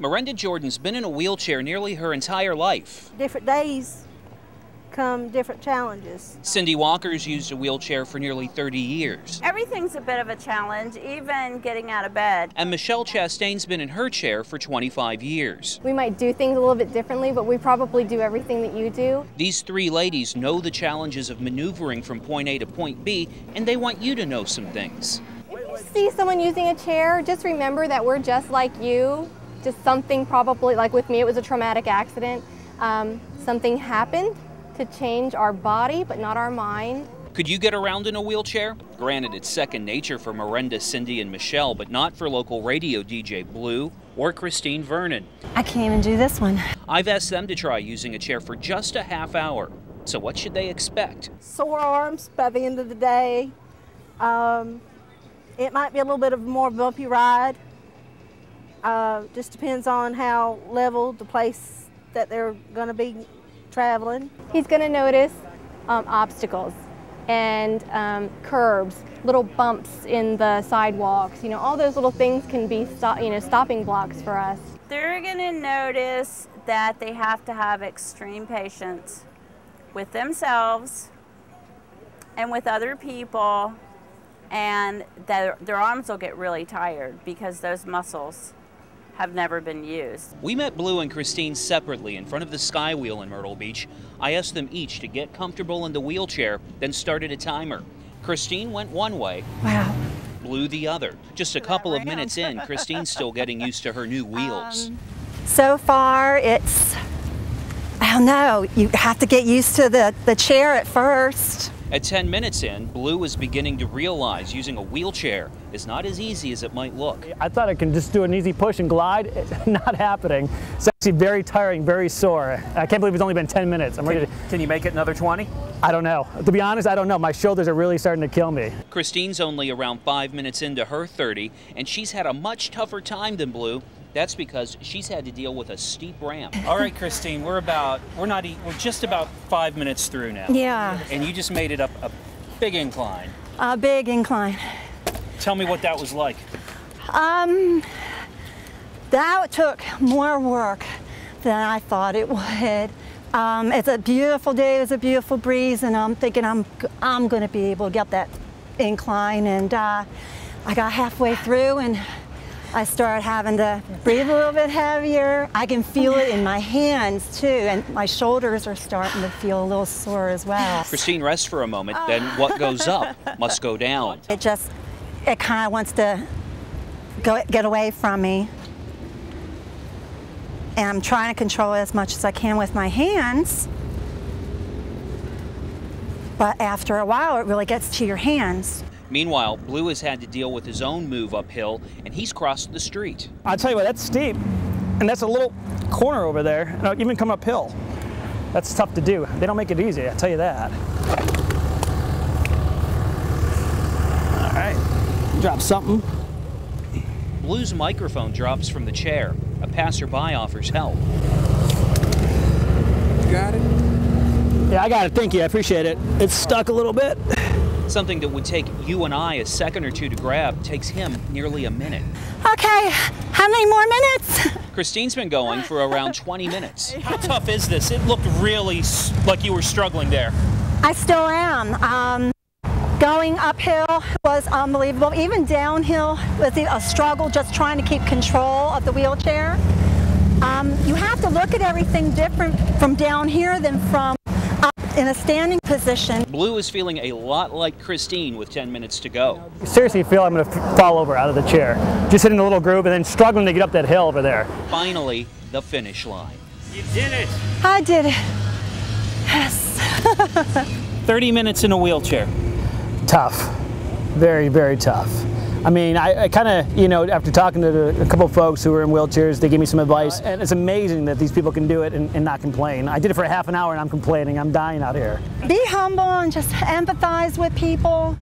Miranda Jordan's been in a wheelchair nearly her entire life. Different days come different challenges. Cindy Walker's used a wheelchair for nearly 30 years. Everything's a bit of a challenge, even getting out of bed. And Michelle Chastain's been in her chair for 25 years. We might do things a little bit differently, but we probably do everything that you do. These three ladies know the challenges of maneuvering from point A to point B, and they want you to know some things. If you see someone using a chair, just remember that we're just like you. Just something probably, like with me, it was a traumatic accident. Something happened to change our body, but not our mind. Could you get around in a wheelchair? Granted, it's second nature for Miranda, Cindy, and Michelle, but not for local radio DJ Blue or Christine Vernon. I can't even do this one. I've asked them to try using a chair for just a half hour. So what should they expect? Sore arms by the end of the day. It might be a little bit of a more bumpy ride. Just depends on how level the place that they're going to be traveling. He's going to notice obstacles and curbs, little bumps in the sidewalks. You know, all those little things can be stopping blocks for us. They're going to notice that they have to have extreme patience with themselves and with other people, and their arms will get really tired because those muscles have never been used. We met Blue and Christine separately in front of the Skywheel in Myrtle Beach. I asked them each to get comfortable in the wheelchair, then started a timer. Christine went one way. Wow. Blue the other. Just a couple of minutes in, Christine's still getting used to her new wheels. So far, it's, I don't know, you have to get used to the chair at first. At 10 minutes in, Blue was beginning to realize using a wheelchair is not as easy as it might look. I thought I could just do an easy push and glide. It's not happening. It's actually very tiring, very sore. I can't believe it's only been 10 minutes. I'm ready to... Can you make it another 20? I don't know. To be honest, I don't know. My shoulders are really starting to kill me. Christine's only around 5 minutes into her 30, and she's had a much tougher time than Blue. That's because she's had to deal with a steep ramp. All right, Christine, we're just about 5 minutes through now. Yeah. And you just made it up a big incline. A big incline. Tell me what that was like. That took more work than I thought it would. It's a beautiful day, there's a beautiful breeze, and I'm thinking I'm going to be able to get that incline, and I got halfway through and I started having to breathe a little bit heavier. I can feel it in my hands too, and my shoulders are starting to feel a little sore as well. Christine rests for a moment, then what goes up must go down. It kind of wants to get away from me. And I'm trying to control it as much as I can with my hands. But after a while, it really gets to your hands. Meanwhile, Blue has had to deal with his own move uphill, and he's crossed the street. I'll tell you what, that's steep. And that's a little corner over there. And even come uphill. That's tough to do. They don't make it easy, I'll tell you that. All right, drop something. Blue's microphone drops from the chair. A passerby offers help. You got it? Yeah, I got it. Thank you. I appreciate it. It's stuck a little bit. Something that would take you and I a second or two to grab takes him nearly a minute. Okay, how many more minutes? Christine's been going for around 20 minutes. How tough is this? It looked really like you were struggling there. I still am. Going uphill was unbelievable. Even downhill was a struggle, just trying to keep control of the wheelchair. You have to look at everything different from down here than from up in a standing position. Blue is feeling a lot like Christine with 10 minutes to go. I seriously feel I'm going to fall over out of the chair. Just hitting a little groove and then struggling to get up that hill over there. Finally, the finish line. You did it. I did it. Yes. 30 minutes in a wheelchair. Tough. Very, very tough. I mean, I kind of, you know, after talking to a couple of folks who were in wheelchairs, they gave me some advice, and it's amazing that these people can do it and not complain. I did it for half an hour and I'm complaining. I'm dying out here. Be humble and just empathize with people.